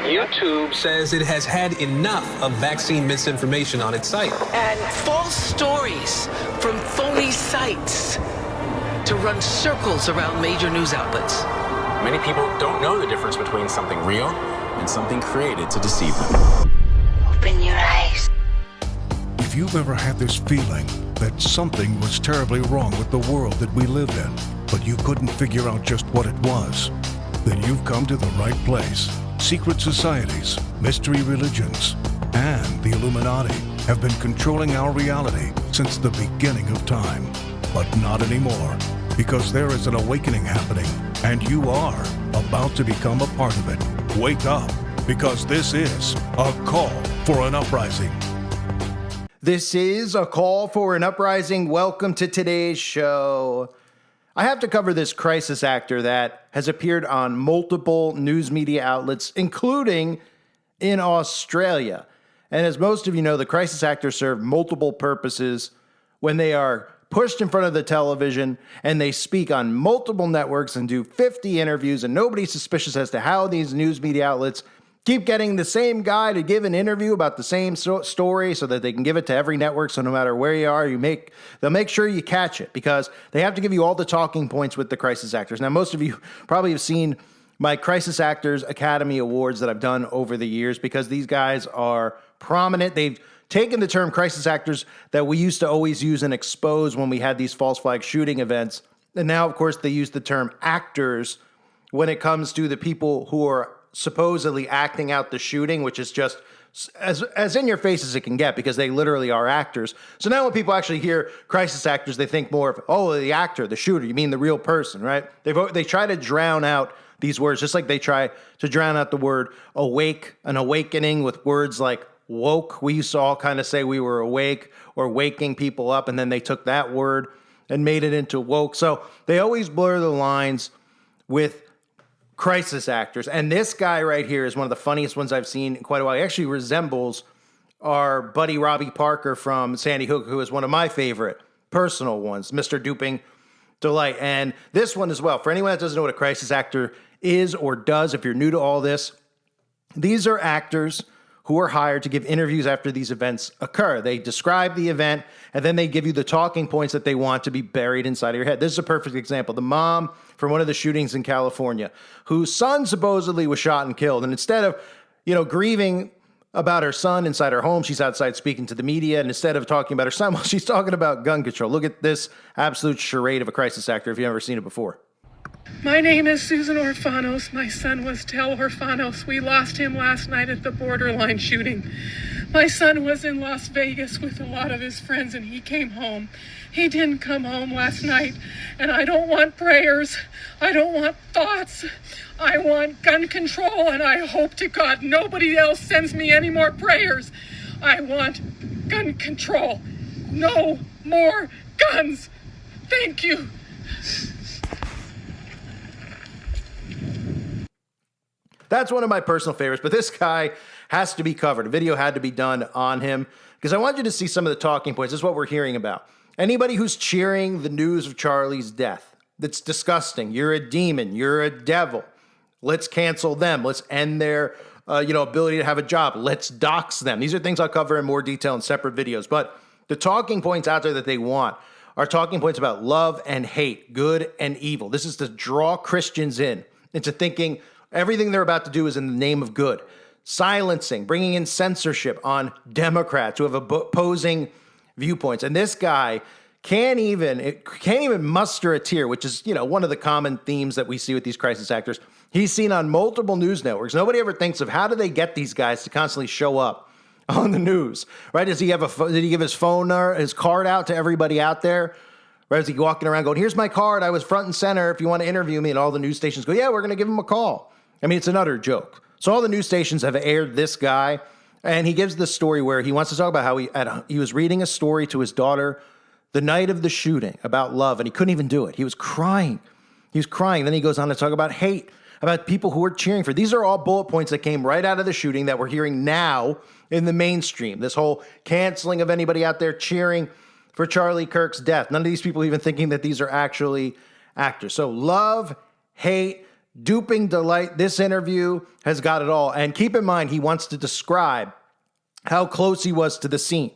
YouTube says it has had enough of vaccine misinformation on its site. And false stories from phony sites to run circles around major news outlets. Many people don't know the difference between something real and something created to deceive them. Open your eyes. If you've ever had this feeling that something was terribly wrong with the world that we live in, but you couldn't figure out just what it was, then you've come to the right place. Secret societies, mystery religions, and the Illuminati have been controlling our reality since the beginning of time. But not anymore, because there is an awakening happening, and you are about to become a part of it. Wake up, because this is a call for an uprising. This is a call for an uprising. Welcome to today's show. I have to cover this crisis actor that has appeared on multiple news media outlets, including in Australia. And as most of you know, the crisis actors serve multiple purposes when they are pushed in front of the television and they speak on multiple networks and do 50 interviews, and nobody's suspicious as to how these news media outlets keep getting the same guy to give an interview about the same story so that they can give it to every network. So no matter where you are, they'll make sure you catch it, because they have to give you all the talking points with the crisis actors. Now, most of you probably have seen my Crisis Actors Academy Awards that I've done over the years, because these guys are prominent. They've taken the term crisis actors that we used to always use and expose when we had these false flag shooting events. And now, of course, they use the term actors when it comes to the people who are supposedly acting out the shooting, which is just as in your face as it can get, because they literally are actors. So now when people actually hear crisis actors, they think more of, oh, the actor, the shooter. You mean the real person, right? They try to drown out these words, just like they try to drown out the word awake, an awakening, with words like woke. We used to all kind of say we were awake or waking people up, and then they took that word and made it into woke. So they always blur the lines with crisis actors. And this guy right here is one of the funniest ones I've seen in quite a while. He actually resembles our buddy Robbie Parker from Sandy Hook, who is one of my favorite personal ones, Mr. Duping Delight. And this one as well, for anyone that doesn't know what a crisis actor is or does, if you're new to all this, these are actors who are hired to give interviews after these events occur. They describe the event, and then they give you the talking points that they want to be buried inside of your head. This is a perfect example. The mom from one of the shootings in California, whose son supposedly was shot and killed, and instead of, grieving about her son inside her home, she's outside speaking to the media, and instead of talking about her son, well, she's talking about gun control. Look at this absolute charade of a crisis actor if you've ever seen it before. My name is Susan Orfanos. My son was Tel Orfanos. We lost him last night at the borderline shooting. My son was in Las Vegas with a lot of his friends, and he came home. He didn't come home last night, and I don't want prayers. I don't want thoughts. I want gun control, and I hope to God nobody else sends me any more prayers. I want gun control. No more guns. Thank you. That's one of my personal favorites, but this guy has to be covered. A video had to be done on him, because I want you to see some of the talking points. This is what we're hearing about. Anybody who's cheering the news of Charlie's death, that's disgusting. You're a demon. You're a devil. Let's cancel them. Let's end their ability to have a job. Let's dox them. These are things I'll cover in more detail in separate videos. But the talking points out there that they want are talking points about love and hate, good and evil. This is to draw Christians in into thinking everything they're about to do is in the name of good. Silencing, bringing in censorship on Democrats who have opposing viewpoints. And this guy can't even muster a tear, which is, one of the common themes that we see with these crisis actors. He's seen on multiple news networks. Nobody ever thinks of how do they get these guys to constantly show up on the news, right? Did he give his his card out to everybody out there? Right? Is he walking around going, here's my card. I was front and center if you want to interview me. And all the news stations go, yeah, we're going to give him a call. I mean, it's an utter joke. So all the news stations have aired this guy, and he gives this story where he wants to talk about how he was reading a story to his daughter the night of the shooting about love, and he couldn't even do it. He was crying. Then he goes on to talk about hate, about people who are cheering for. These are all bullet points that came right out of the shooting that we're hearing now in the mainstream. This whole canceling of anybody out there cheering for Charlie Kirk's death. None of these people even thinking that these are actually actors. So love, hate, duping delight. This interview has got it all. And keep in mind, he wants to describe how close he was to the scene.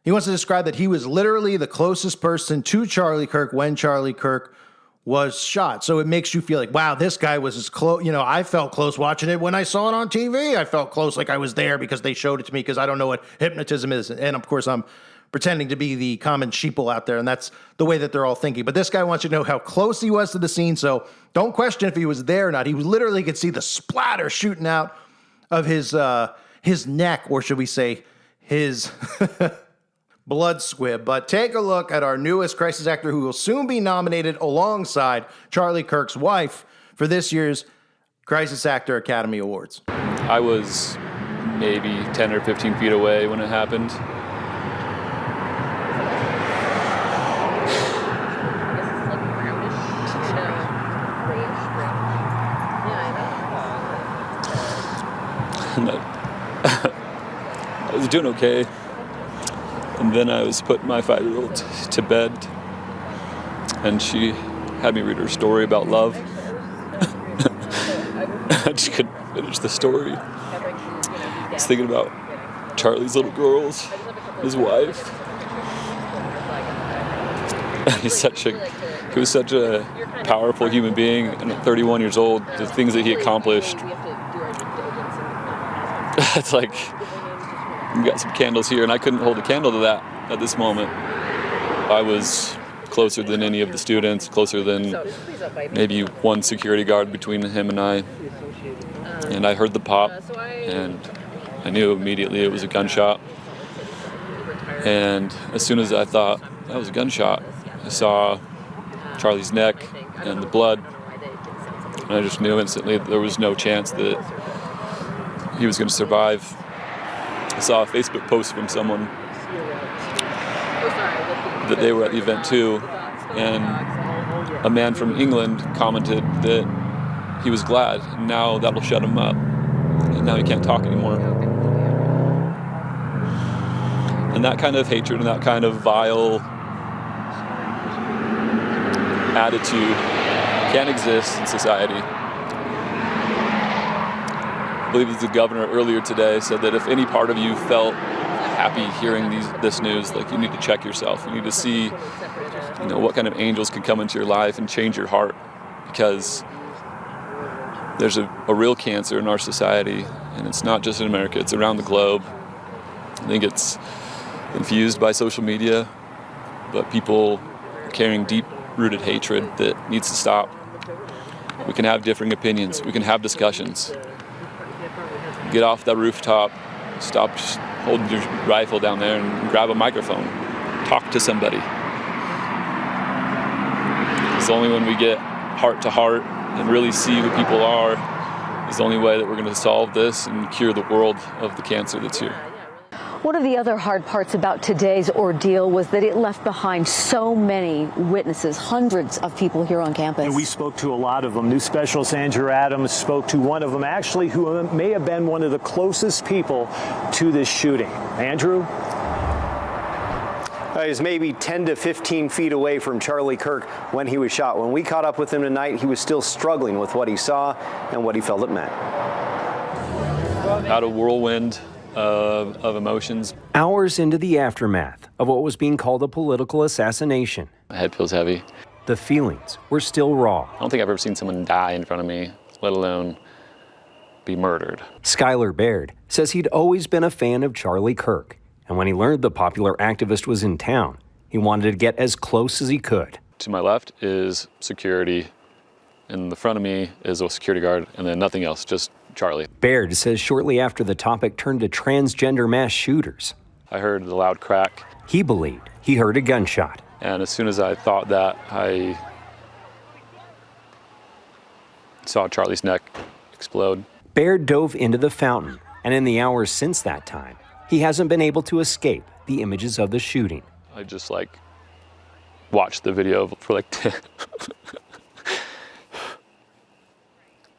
He wants to describe that he was literally the closest person to Charlie Kirk when Charlie Kirk was shot. So it makes you feel like, wow, this guy was as close. You know, I felt close watching it when I saw it on TV. I felt close, like I was there because they showed it to me, because I don't know what hypnotism is. And of course, I'm pretending to be the common sheeple out there, and that's the way that they're all thinking. But this guy wants you to know how close he was to the scene, so don't question if he was there or not. He literally could see the splatter shooting out of his neck, or should we say his blood squib. But take a look at our newest crisis actor, who will soon be nominated alongside Charlie Kirk's wife for this year's Crisis Actor Academy Awards. I was maybe 10 or 15 feet away when it happened. I was doing okay, and then I was putting my 5-year-old to bed, and she had me read her story about love. I just couldn't finish the story. I was thinking about Charlie's little girls, his wife. He was such a powerful human being, and at 31 years old, the things that he accomplished. It's like, we got some candles here, and I couldn't hold a candle to that at this moment. I was closer than any of the students, closer than maybe one security guard between him and I. And I heard the pop, and I knew immediately it was a gunshot. And as soon as I thought that was a gunshot, I saw Charlie's neck and the blood, and I just knew instantly that there was no chance that he was going to survive. I saw a Facebook post from someone that they were at the event too, and a man from England commented that he was glad, and now that'll shut him up, and now he can't talk anymore. And that kind of hatred and that kind of vile attitude can't exist in society. I believe it was the governor earlier today said that if any part of you felt happy hearing this news, like, you need to check yourself. You need to see, what kind of angels can come into your life and change your heart, because there's a real cancer in our society, and it's not just in America, it's around the globe. I think it's infused by social media, but people are carrying deep-rooted hatred that needs to stop. We can have differing opinions, we can have discussions. Get off that rooftop, stop just holding your rifle down there and grab a microphone. Talk to somebody. It's only when we get heart to heart and really see who people are is the only way that we're going to solve this and cure the world of the cancer that's here. One of the other hard parts about today's ordeal was that it left behind so many witnesses, hundreds of people here on campus. And we spoke to a lot of them. News specialist Andrew Adams spoke to one of them, actually, who may have been one of the closest people to this shooting. Andrew? He was maybe 10 to 15 feet away from Charlie Kirk when he was shot. When we caught up with him tonight, he was still struggling with what he saw and what he felt it meant. Out of whirlwind of emotions. Hours into the aftermath of what was being called a political assassination. My head feels heavy. The feelings were still raw. I don't think I've ever seen someone die in front of me, let alone be murdered. Skylar Baird says he'd always been a fan of Charlie Kirk, and when he learned the popular activist was in town, he wanted to get as close as he could. To my left is security, and in the front of me is a security guard, and then nothing else, just Charlie. Baird says shortly after the topic turned to transgender mass shooters, I heard the loud crack. He believed he heard a gunshot. And as soon as I thought that, I saw Charlie's neck explode. Baird dove into the fountain, and in the hours since that time, he hasn't been able to escape the images of the shooting. I just watched the video for 10.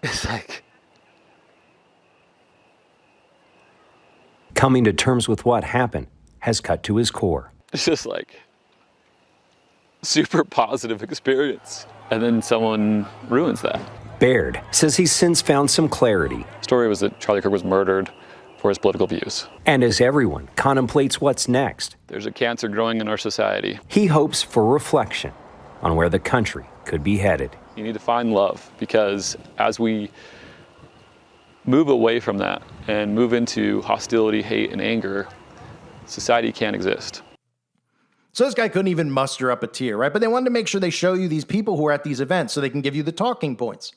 It's coming to terms with what happened has cut to his core. It's just super positive experience. And then someone ruins that. Baird says he's since found some clarity. The story was that Charlie Kirk was murdered for his political views. And as everyone contemplates what's next, there's a cancer growing in our society. He hopes for reflection on where the country could be headed. You need to find love, because as we move away from that and move into hostility, hate, and anger, society can't exist. So this guy couldn't even muster up a tear, right? But they wanted to make sure they show you these people who are at these events so they can give you the talking points.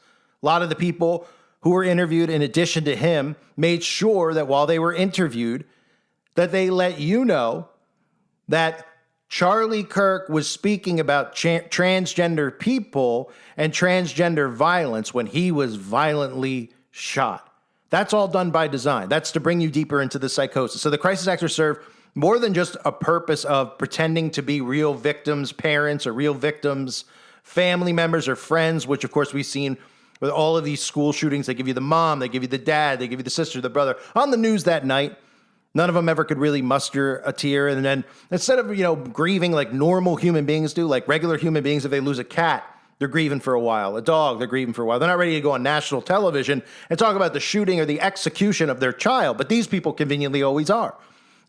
A lot of the people who were interviewed, in addition to him, made sure that while they were interviewed, that they let you know that Charlie Kirk was speaking about transgender people and transgender violence when he was violently shot. That's all done by design. That's to bring you deeper into the psychosis. So the crisis actors serve more than just a purpose of pretending to be real victims' parents or real victims' family members or friends, which of course we've seen with all of these school shootings. They give you the mom, they give you the dad, they give you the sister, the brother. On the news that night, none of them ever could really muster a tear. And then instead of, grieving like normal human beings do, like regular human beings, if they lose a cat, they're grieving for a while. A dog, they're grieving for a while. They're not ready to go on national television and talk about the shooting or the execution of their child. But these people conveniently always are.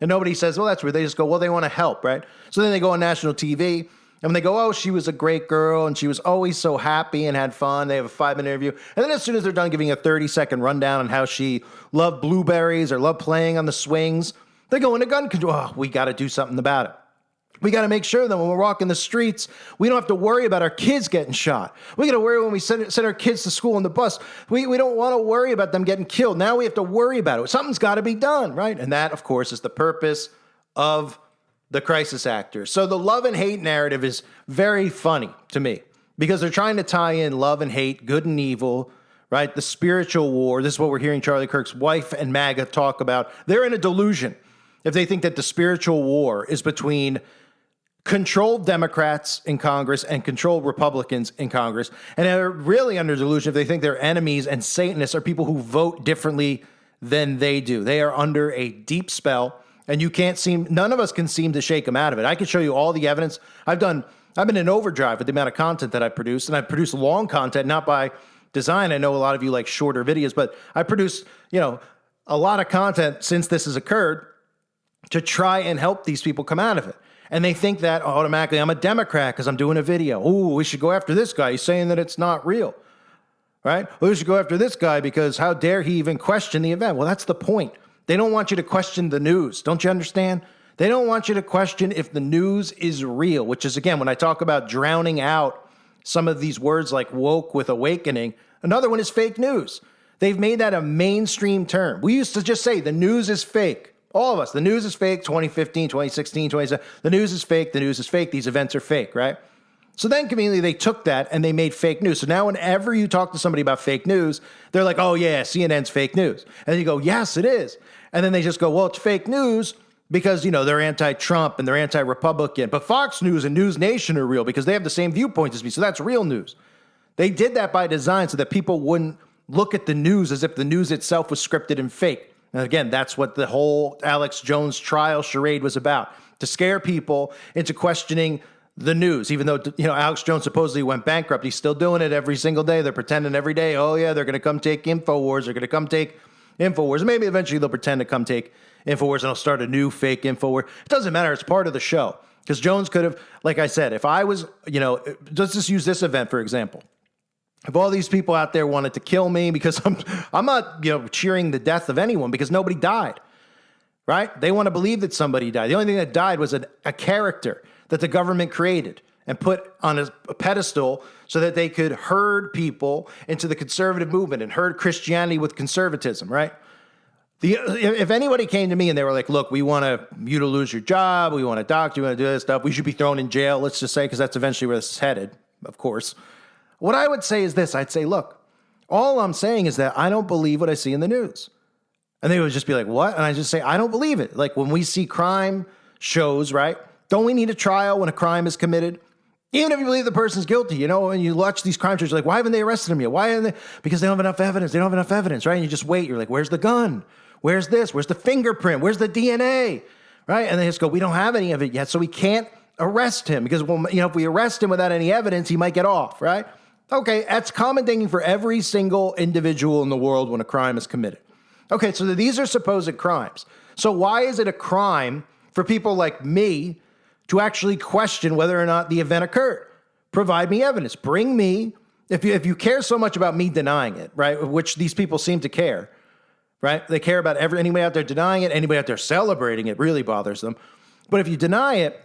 And nobody says, well, that's weird. They just go, well, they want to help, right? So then they go on national TV. And when they go, oh, she was a great girl, and she was always so happy and had fun, they have a 5-minute interview. And then as soon as they're done giving a 30-second rundown on how she loved blueberries or loved playing on the swings, they go into gun control. Oh, we got to do something about it. We got to make sure that when we're walking the streets, we don't have to worry about our kids getting shot. We got to worry when we send our kids to school on the bus. We don't want to worry about them getting killed. Now we have to worry about it. Something's got to be done, right? And that, of course, is the purpose of the crisis actors. So the love and hate narrative is very funny to me because they're trying to tie in love and hate, good and evil, right? The spiritual war. This is what we're hearing Charlie Kirk's wife and MAGA talk about. They're in a delusion if they think that the spiritual war is between controlled Democrats in Congress and controlled Republicans in Congress. And they're really under delusion if they think their enemies and Satanists are people who vote differently than they do. They are under a deep spell. And none of us can seem to shake them out of it. I can show you all the evidence. I've been in overdrive with the amount of content that I produce, and I produce long content, not by design. I know a lot of you like shorter videos, but I produce, a lot of content since this has occurred to try and help these people come out of it. And they think that automatically I'm a Democrat because I'm doing a video. Ooh, we should go after this guy. He's saying that it's not real, right? We should go after this guy because how dare he even question the event? Well, that's the point. They don't want you to question the news. Don't you understand? They don't want you to question if the news is real, which is, again, when I talk about drowning out some of these words like woke with awakening, another one is fake news. They've made that a mainstream term. We used to just say the news is fake. All of us, the news is fake, 2015, 2016, 2017. The news is fake, the news is fake, these events are fake, right? So then conveniently they took that and they made fake news. So now whenever you talk to somebody about fake news, they're like, oh yeah, CNN's fake news. And then you go, yes, it is. And then they just go, well, it's fake news because, they're anti-Trump and they're anti-Republican. But Fox News and News Nation are real because they have the same viewpoints as me. So that's real news. They did that by design so that people wouldn't look at the news as if the news itself was scripted and fake. And again, that's what the whole Alex Jones trial charade was about, to scare people into questioning the news. Even though, Alex Jones supposedly went bankrupt, he's still doing it every single day. They're pretending every day, oh yeah, they're going to come take InfoWars. They're going to come take InfoWars. Maybe eventually they'll pretend to come take InfoWars and they'll start a new fake InfoWars. It doesn't matter. It's part of the show. Because Jones could have, like I said, if I was, let's just use this event, for example. If all these people out there wanted to kill me because I'm not, cheering the death of anyone because nobody died, right? They want to believe that somebody died. The only thing that died was a character that the government created and put on a pedestal so that they could herd people into the conservative movement and herd Christianity with conservatism, right? If anybody came to me and they were like, look, we want you to lose your job, we want a doctor, we want to do this stuff, we should be thrown in jail, let's just say, because that's eventually where this is headed, of course. What I would say is this. I'd say, look, all I'm saying is that I don't believe what I see in the news. And they would just be like, what? And I just say, I don't believe it. Like when we see crime shows, right? Don't we need a trial when a crime is committed? Even if you believe the person's guilty, and you watch these crime shows, you're like, why haven't they arrested him yet? Why haven't they? Because they don't have enough evidence. They don't have enough evidence, right? And you just wait. You're like, where's the gun? Where's this? Where's the fingerprint? Where's the DNA? Right? And they just go, we don't have any of it yet, so we can't arrest him because, if we arrest him without any evidence, he might get off, right? Okay, that's common thinking for every single individual in the world when a crime is committed. Okay, so these are supposed crimes. So why is it a crime for people like me to actually question whether or not the event occurred? Provide me evidence. Bring me, if you care so much about me denying it, right, which these people seem to care, right? They care about anybody out there denying it, anybody out there celebrating it really bothers them. But if you deny it,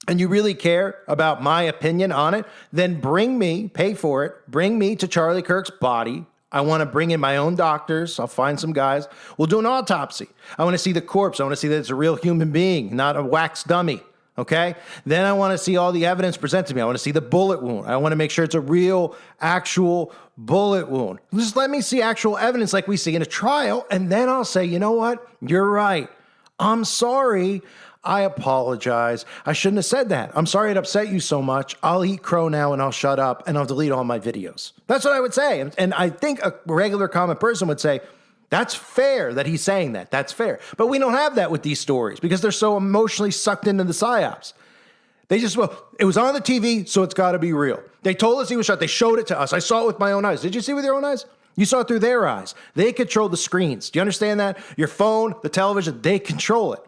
and you really care about my opinion on it, then bring me, pay for it, bring me to Charlie Kirk's body. I want to bring in my own doctors. I'll find some guys. We'll do an autopsy. I want to see the corpse. I want to see that it's a real human being, not a wax dummy, okay? Then I want to see all the evidence presented to me. I want to see the bullet wound. I want to make sure it's a real, actual bullet wound. Just let me see actual evidence like we see in a trial, and then I'll say, you know what? You're right. I'm sorry. I apologize. I shouldn't have said that. I'm sorry it upset you so much. I'll eat crow now and I'll shut up and I'll delete all my videos. That's what I would say. And I think a regular common person would say, that's fair that he's saying that. That's fair. But we don't have that with these stories because they're so emotionally sucked into the psyops. They just, well, it was on the TV, so it's got to be real. They told us he was shot. They showed it to us. I saw it with my own eyes. Did you see it with your own eyes? You saw it through their eyes. They control the screens. Do you understand that? Your phone, the television, they control it.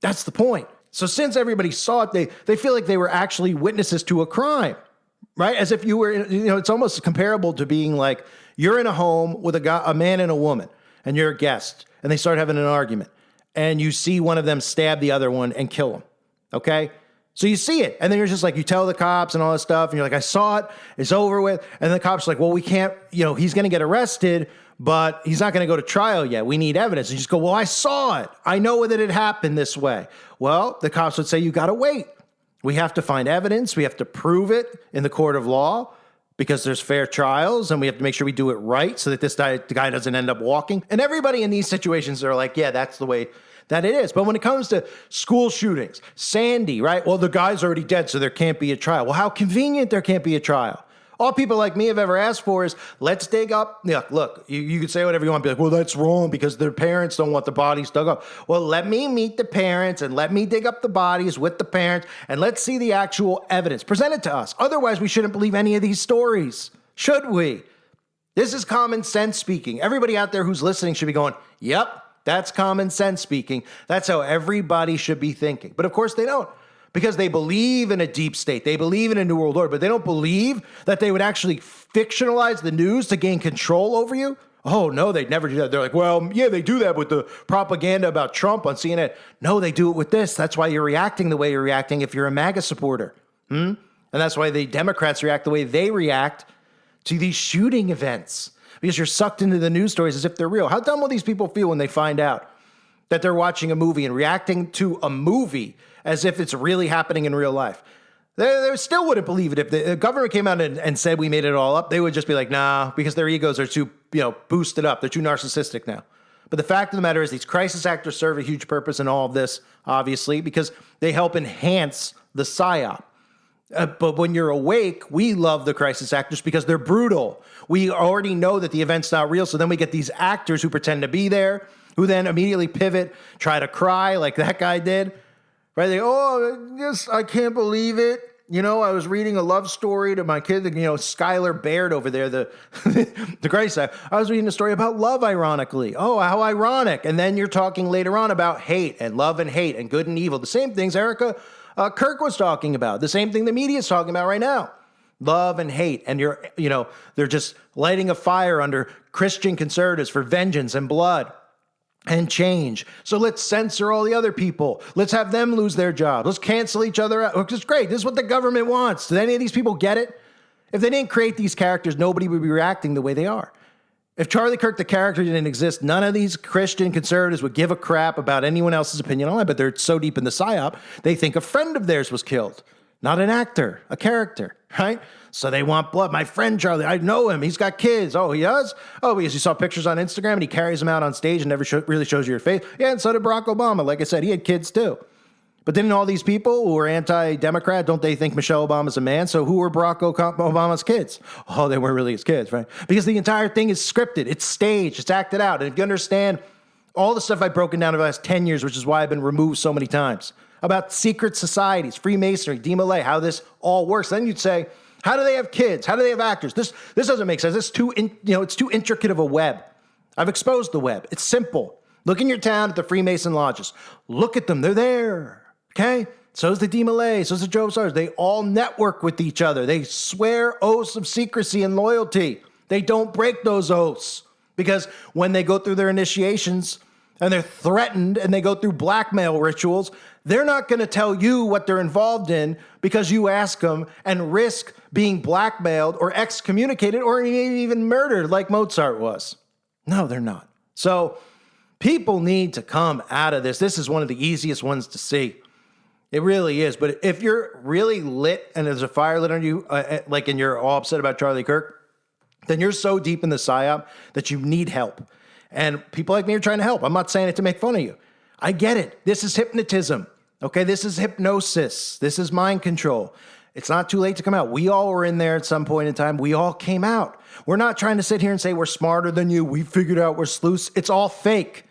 That's the point. So since everybody saw it, they feel like they were actually witnesses to a crime, right? As if you were, it's almost comparable to being like, you're in a home with a man and a woman, and you're a guest, and they start having an argument, and you see one of them stab the other one and kill him, okay? So you see it, and then you're just like, you tell the cops and all this stuff, and you're like, I saw it, it's over with, and the cops are like, well, we can't, he's going to get arrested, but he's not going to go to trial yet. We need evidence. And you just go, well, I saw it. I know that it happened this way. Well, the cops would say, you got to wait. We have to find evidence. We have to prove it in the court of law because there's fair trials, and we have to make sure we do it right so that the guy doesn't end up walking. And everybody in these situations are like, yeah, that's the way that it is. But when it comes to school shootings, Sandy, right? Well, the guy's already dead, so there can't be a trial. Well, how convenient there can't be a trial. All people like me have ever asked for is, let's dig up. Yeah, look, you can say whatever you want. Be like, well, that's wrong because their parents don't want the bodies dug up. Well, let me meet the parents and let me dig up the bodies with the parents and let's see the actual evidence. Present it to us. Otherwise, we shouldn't believe any of these stories. Should we? This is common sense speaking. Everybody out there who's listening should be going, yep, that's common sense speaking. That's how everybody should be thinking. But of course they don't. Because they believe in a deep state. They believe in a new world order, but they don't believe that they would actually fictionalize the news to gain control over you. Oh, no, they'd never do that. They're like, well, yeah, they do that with the propaganda about Trump on CNN. No, they do it with this. That's why you're reacting the way you're reacting if you're a MAGA supporter. And that's why the Democrats react the way they react to these shooting events. Because you're sucked into the news stories as if they're real. How dumb will these people feel when they find out that they're watching a movie and reacting to a movie as if it's really happening in real life? They still wouldn't believe it. If the government came out and said we made it all up, they would just be like, nah, because their egos are too, boosted up. They're too narcissistic now. But the fact of the matter is these crisis actors serve a huge purpose in all of this, obviously, because they help enhance the psyop. But when you're awake, we love the crisis actors because they're brutal. We already know that the event's not real, so then we get these actors who pretend to be there, who then immediately pivot, try to cry like that guy did. Right? They, yes, I can't believe it. I was reading a love story to my kid, Skylar Baird over there, the crisis actor. I was reading a story about love, ironically. Oh, how ironic. And then you're talking later on about hate and love and hate and good and evil. The same things Erica Kirk was talking about. The same thing the media is talking about right now. Love and hate. And they're just lighting a fire under Christian conservatives for vengeance and blood and change. So let's censor all the other people. Let's have them lose their jobs. Let's cancel each other out. It's great. This is what the government wants. Did any of these people get it? If they didn't create these characters, nobody would be reacting the way they are. If Charlie Kirk, the character, didn't exist, none of these Christian conservatives would give a crap about anyone else's opinion on it, but they're so deep in the psyop, they think a friend of theirs was killed. Not an actor, a character, right? So they want blood. My friend Charlie, I know him. He's got kids. Oh, he does? Oh, because you saw pictures on Instagram and he carries them out on stage and never really shows you your face. Yeah, and so did Barack Obama. Like I said, he had kids too. But didn't all these people who are anti-Democrat, don't they think Michelle Obama's a man? So who were Barack Obama's kids? Oh, they weren't really his kids, right? Because the entire thing is scripted. It's staged. It's acted out. And if you understand all the stuff I've broken down over the last 10 years, which is why I've been removed so many times, about secret societies, Freemasonry, DMLA, how this all works, then you'd say, How do they have kids? How do they have actors? This doesn't make sense. It's too intricate of a web. I've exposed the web. It's simple. Look in your town at the Freemason lodges. Look at them. They're there. Okay? So's the De Malay. So's the Joe Stars. They all network with each other. They swear oaths of secrecy and loyalty. They don't break those oaths because when they go through their initiations and they're threatened and they go through blackmail rituals, they're not going to tell you what they're involved in because you ask them and risk being blackmailed or excommunicated or even murdered like Mozart was. No, they're not. So people need to come out of this. This is one of the easiest ones to see. It really is. But if you're really lit and there's a fire lit on you, and you're all upset about Charlie Kirk, then you're so deep in the psyop that you need help. And people like me are trying to help. I'm not saying it to make fun of you. I get it. This is hypnotism. Okay, this is hypnosis. This is mind control. It's not too late to come out. We all were in there at some point in time. We all came out. We're not trying to sit here and say we're smarter than you. We figured out we're sleuths. It's all fake.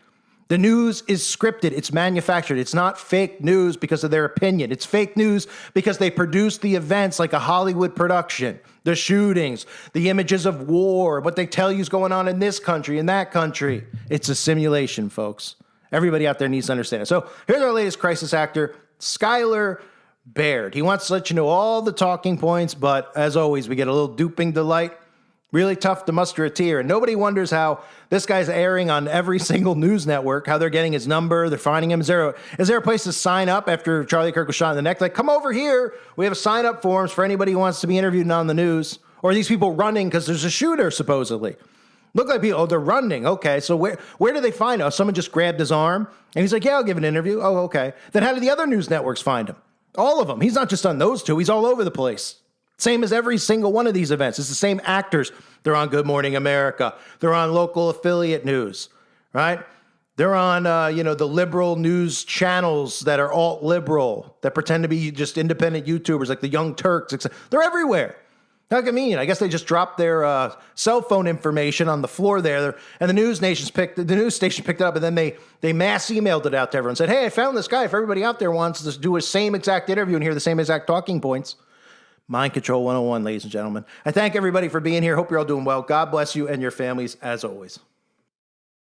The news is scripted. It's manufactured. It's not fake news because of their opinion. It's fake news because they produce the events like a Hollywood production, the shootings, the images of war, what they tell you is going on in this country, in that country. It's a simulation, folks. Everybody out there needs to understand it. So here's our latest crisis actor, Skylar Baird. He wants to let you know all the talking points, but as always, we get a little duping delight. Really tough to muster a tear. And nobody wonders how this guy's airing on every single news network, how they're getting his number, they're finding him. Is there a place to sign up after Charlie Kirk was shot in the neck? Like, come over here. We have sign-up forms for anybody who wants to be interviewed on the news. Or are these people running because there's a shooter, supposedly? Look like people, they're running. Okay, so where do they find him? Someone just grabbed his arm, and he's like, yeah, I'll give an interview. Oh, okay. Then how do the other news networks find him? All of them. He's not just on those two. He's all over the place. Same as every single one of these events. It's the same actors. They're on Good Morning America. They're on local affiliate news, right? They're on, the liberal news channels that are alt-liberal, that pretend to be just independent YouTubers like the Young Turks. They're everywhere. How convenient. I guess they just dropped their cell phone information on the floor there, and the news station picked it up, and then they mass emailed it out to everyone. Said, hey, I found this guy. If everybody out there wants to do a same exact interview and hear the same exact talking points. Mind Control 101, ladies and gentlemen. I thank everybody for being here. Hope you're all doing well. God bless you and your families as always.